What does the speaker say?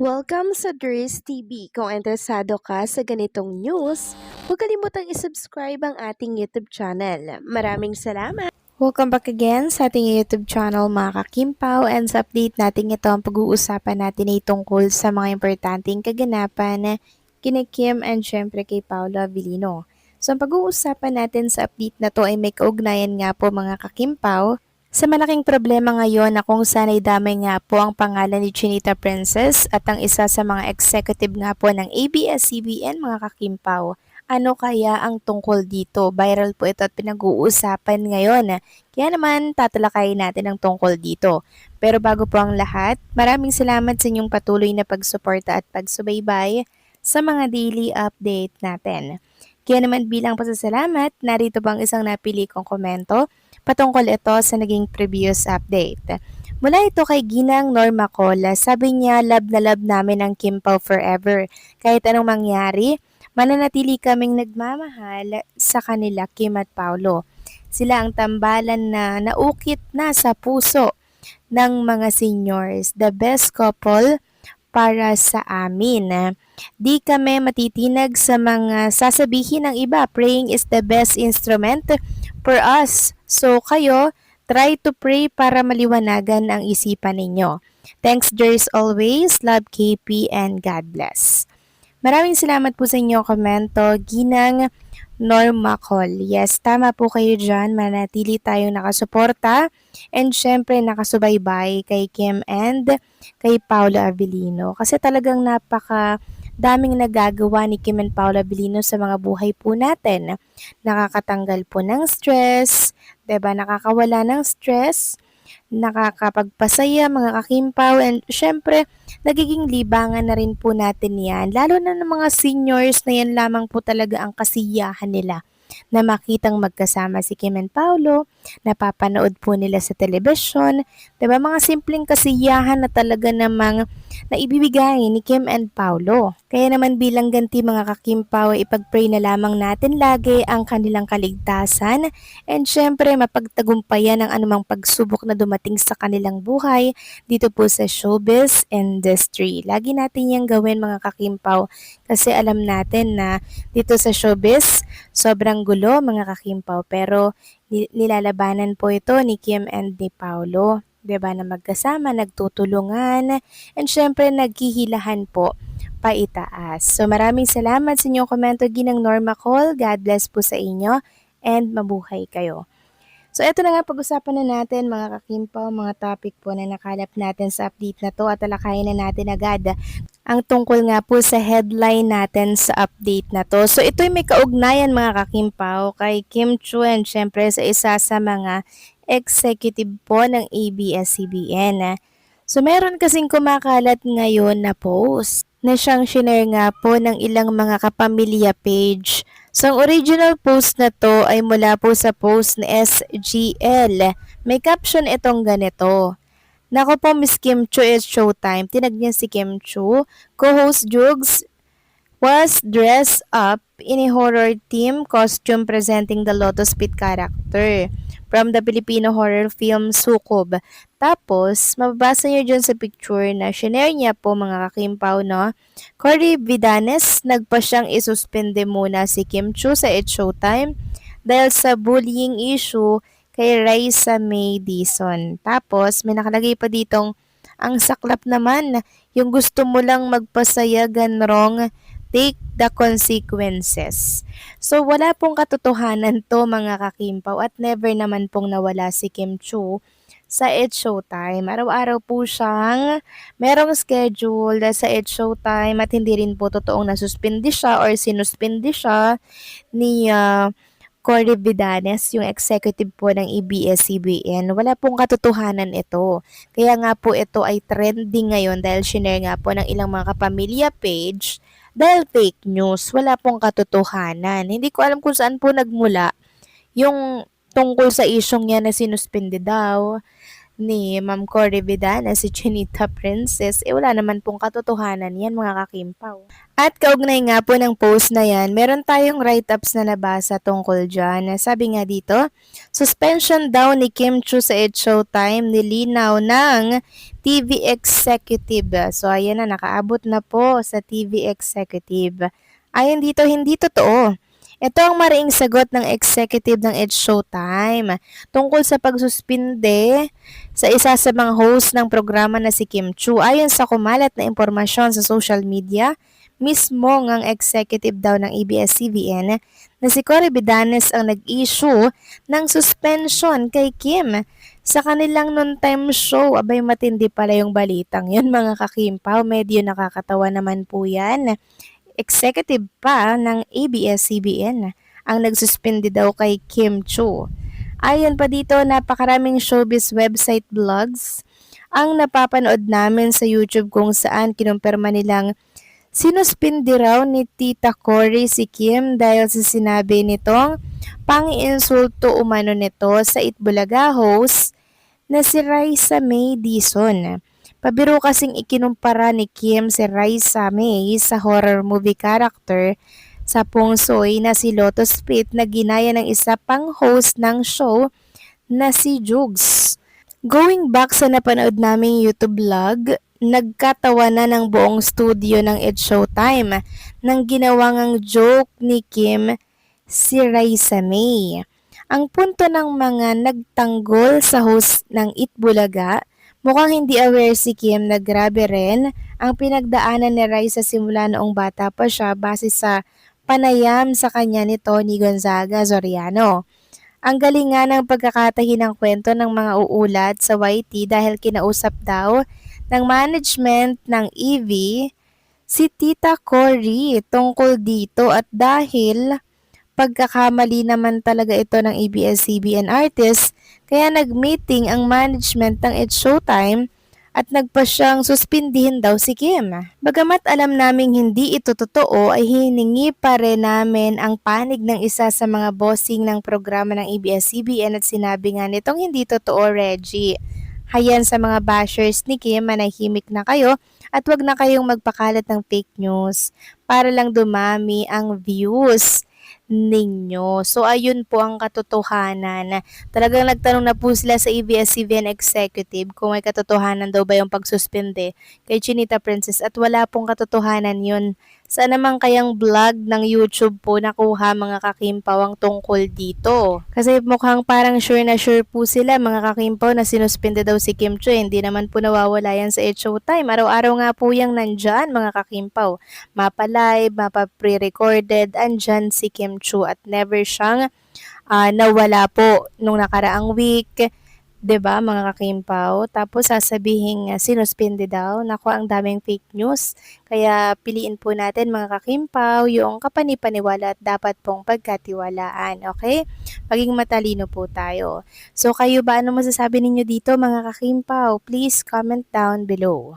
Welcome sa Dries TV. Kung interesado ka sa ganitong news, huwag kalimutang isubscribe ang ating YouTube channel. Maraming salamat! Welcome back again sa ating YouTube channel mga kakimpaw, and sa update natin ito ang pag-uusapan natin ay tungkol sa mga importanteng kaganapan kina Kim and syempre kay Paolo Avellino. So ang pag-uusapan natin sa update na to ay may kaugnayan nga po mga kakimpaw sa malaking problema ngayon na kung saan ay damay nga po ang pangalan ni Chinita Princess at ang isa sa mga executive nga po ng ABS-CBN mga kakimpaw. Ano kaya ang tungkol dito? Viral po ito at pinag-uusapan ngayon. Kaya naman tatalakayin natin ang tungkol dito. Pero bago po ang lahat, maraming salamat sa inyong patuloy na pagsuporta at pagsubaybay sa mga daily update natin. Kaya naman bilang pasasalamat, narito bang isang napili kong komento patungkol ito sa naging previous update. Mula ito kay Ginang Norma Cola, sabi niya love na love namin ang Kim Pao forever. Kahit anong mangyari, mananatili kaming nagmamahal sa kanila Kim at Paolo. Sila ang tambalan na naukit na sa puso ng mga seniors. The best couple para sa amin. Di kami matitinag sa mga sasabihin ng iba. Praying is the best instrument for us. So kayo, try to pray para maliwanagan ang isipan ninyo. Thanks, Jers, always. Love, KP, and God bless. Maraming salamat po sa inyong komento, Ginang Norma Call. Yes, tama po kayo dyan. Manatili tayong nakasuporta and syempre nakasubaybay kay Kim and kay Paolo Avellino. Kasi talagang daming nagagawa ni Kim and Paolo Avellino sa mga buhay po natin. Nakakatanggal po ng stress, 'di ba? Nakakawala ng stress, nakakapagpasaya mga kakimpaw, and syempre nagiging libangan na rin po natin yan. Lalo na ng mga seniors na yan lamang po talaga ang kasiyahan nila na makitang magkasama si Kim and Paolo, napapanood po nila sa telebisyon, 'di ba? Mga simpleng kasiyahan na talaga namang naibibigay ni Kim and Paolo. Kaya naman bilang ganti mga kakimpaw, ipag-pray na lamang natin lagi ang kanilang kaligtasan and syempre mapagtagumpayan ang anumang pagsubok na dumating sa kanilang buhay dito po sa showbiz industry. Lagi natin yung gawin mga kakimpaw kasi alam natin na dito sa showbiz, sobrang gulo mga kakimpaw, pero nilalabanan po ito ni Kim and ni Paolo. 'Di ba na magkasama, nagtutulungan, and syempre naghihilahan po paitaas. So maraming salamat sa inyong komento, Ginang Norma Call. God bless po sa inyo and mabuhay kayo. So ito na nga, pag-usapan na natin mga kakimpaw, mga topic po na nakalap natin sa update na to at talakayin na natin agad ang tungkol nga po sa headline natin sa update na to. So ito'y may kaugnayan mga kakimpaw kay Kim Chu and syempre sa isa sa mga executive po ng ABS-CBN. So meron kasing kumakalat ngayon na post na siyang shinare nga po ng ilang mga kapamilya page. So ang original post na to ay mula po sa post ni SGL. May caption itong ganito: "Nako po Miss Kim Chu, it's showtime." Tinag niya si Kim Chu. Co-host Jugs was dressed up in a horror theme costume presenting the Lotus Pit character from the Filipino horror film Sukob. Tapos, mababasa nyo dyan sa picture na shinare niya po mga kakimpaw, no? Cory Vidanes, nagpa siyang isuspende muna si Kim Chu sa It's Showtime dahil sa bullying issue kay Raisa May Dizon. Tapos, may nakalagay pa ditong, ang saklap naman, yung gusto mo lang magpasaya gan wrong, take the consequences. So wala pong katotohanan to mga kakimpaw at never naman pong nawala si Kim Chu sa It's Showtime. Araw-araw po siyang merong schedule sa It's Showtime at hindi rin po totoong nasuspindi siya or sinuspindi siya ni Cory Vidanes, yung executive po ng ABS-CBN. Wala pong katotohanan ito. Kaya nga po ito ay trending ngayon dahil shinare nga po ng ilang mga kapamilya page dahil fake news. Wala pong katotohanan. Hindi ko alam kung saan po nagmula yung tungkol sa isyong yan na sinuspindi daw ni Ma'am Cory Vidana, si Chinita Princess, wala naman pong katotohanan yan mga kakimpaw. At kaugnay nga po ng post na yan, meron tayong write-ups na nabasa tungkol dyan. Sabi nga dito, suspension daw ni Kim Chu sa It's Showtime, nilinaw ng TV Executive. So ayan na, nakaabot na po sa TV Executive. Ayon dito, hindi totoo. Ito ang mariing sagot ng executive ng It's Showtime tungkol sa pagsuspinde sa isa sa mga host ng programa na si Kim Chu. Ayon sa kumalat na impormasyon sa social media, mismo ngang executive daw ng ABS-CBN na si Cory Vidanes ang nag-issue ng suspension kay Kim sa kanilang noontime show. Abay, matindi pala yung balitang yun mga kakimpaw. Medyo nakakatawa naman po yan. Executive pa ng ABS-CBN ang nagsuspindi daw kay Kim Chu. Ayon pa dito, napakaraming showbiz website blogs ang napapanood namin sa YouTube kung saan kinumpirma nilang sinuspindi raw ni Tita Cory si Kim dahil sa sinabi nitong pang-insulto umano nito sa Itbulaga host na si Raisa May Dizon. Pabiro kasing ikinumpara ni Kim si Raisa May sa horror movie character sa Pungsoy na si Lotus Pit na ginaya ng isa pang host ng show na si Jugs. Going back sa napanood naming YouTube vlog, nagkatawa na ng buong studio ng It's Showtime nang ginawa ngang joke ni Kim si Raisa May. Ang punto ng mga nagtanggol sa host ng Itbulaga, mukhang hindi aware si Kim na grabe rin ang pinagdaanan ni Raisa simula noong bata pa siya base sa panayam sa kanya ni Tony Gonzaga Soriano. Ang galing nga ng pagkakatahi ng kwento ng mga uulat sa YT dahil kinausap daw ng management ng EV si Tita Cory tungkol dito at dahil pagkakamali naman talaga ito ng ABS-CBN artist, kaya nag-meeting ang management ng It's Showtime at nagpa siyang suspindihin daw si Kim. Bagamat alam naming hindi ito totoo, ay hiningi pa rin namin ang panig ng isa sa mga bossing ng programa ng ABS-CBN at sinabi nga nitong hindi totoo, Reggie. Hayan sa mga bashers ni Kim, manahimik na kayo at wag na kayong magpakalat ng fake news para lang dumami ang views ninyo. So, ayun po ang katotohanan. Talagang nagtanong na po sila sa ABS-CBN executive kung may katotohanan daw ba yung pagsuspende kay Chinita Princess at wala pong katotohanan yun. Saan naman kayang vlog ng YouTube po nakuha mga kakimpaw ang tungkol dito? Kasi mukhang parang sure na sure po sila mga kakimpaw na sinuspende daw si Kim Chu. Hindi naman po nawawala yan sa It's Showtime. Araw-araw nga po yung nandyan mga kakimpaw. Mapa-live, mapa-pre-recorded, andyan si Kim Chu at never siyang nawala po nung nakaraang week. 'Di ba mga kakimpaw? Tapos sasabihin sinuspende daw. Naku, ang daming fake news. Kaya piliin po natin mga kakimpaw yung kapanipaniwala at dapat pong pagkatiwalaan. Okay? Maging matalino po tayo. So kayo ba, ano masasabi ninyo dito mga kakimpaw? Please comment down below.